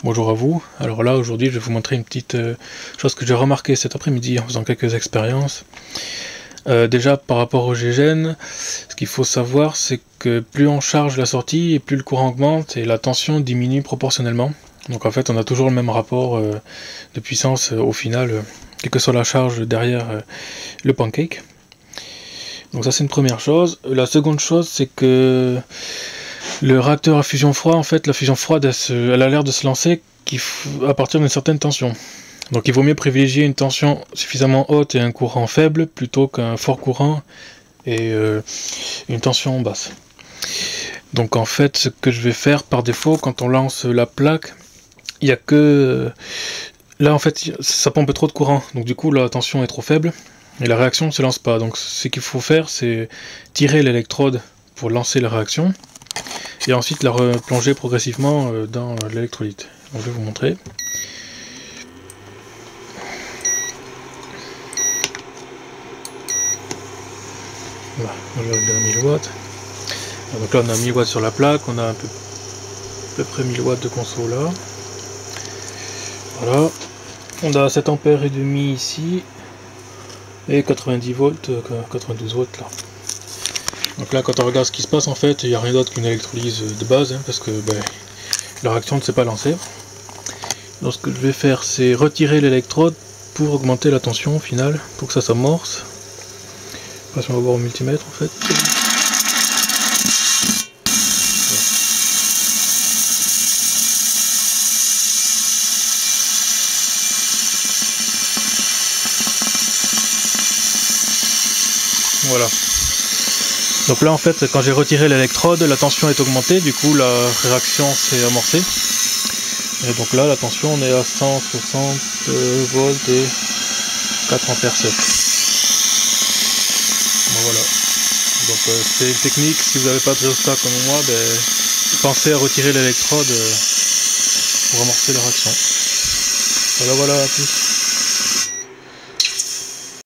Bonjour à vous. Alors là aujourd'hui je vais vous montrer une petite chose que j'ai remarqué cet après-midi en faisant quelques expériences. Déjà par rapport au GGN, ce qu'il faut savoir c'est que plus on charge la sortie et plus le courant augmente et la tension diminue proportionnellement. Donc en fait on a toujours le même rapport de puissance au final, quelle que soit la charge derrière le pancake. Donc ça c'est une première chose. La seconde chose c'est que le réacteur à fusion froid, en fait, la fusion froide, elle a l'air de se lancer à partir d'une certaine tension. Donc il vaut mieux privilégier une tension suffisamment haute et un courant faible plutôt qu'un fort courant et une tension basse. Donc en fait, ce que je vais faire par défaut, quand on lance la plaque, il n'y a que... Là en fait, ça pompe trop de courant, donc du coup la tension est trop faible et la réaction ne se lance pas. Donc ce qu'il faut faire, c'est tirer l'électrode pour lancer la réaction et ensuite la replonger progressivement dans l'électrolyte. Donc je vais vous montrer. Voilà, on a 1000 watts. Donc là on a 1000 watts sur la plaque, on a à peu près 1000 watts de conso là. Voilà. On a 7 ampères et demi ici et 90 volts, 92 volts là. Donc là quand on regarde ce qui se passe en fait, il n'y a rien d'autre qu'une électrolyse de base, parce que la réaction ne s'est pas lancée. Donc ce que je vais faire c'est retirer l'électrode pour augmenter la tension au final, pour que ça s'amorce. Je sais pas si on va voir au multimètre en fait. Voilà. Donc là en fait quand j'ai retiré l'électrode, la tension est augmentée, du coup la réaction s'est amorcée. Et donc là la tension on est à 160 volts et 4 ampères 7. Bon, voilà. Donc c'est une technique, si vous n'avez pas de rhéostat comme moi, pensez à retirer l'électrode pour amorcer la réaction. Voilà, à plus.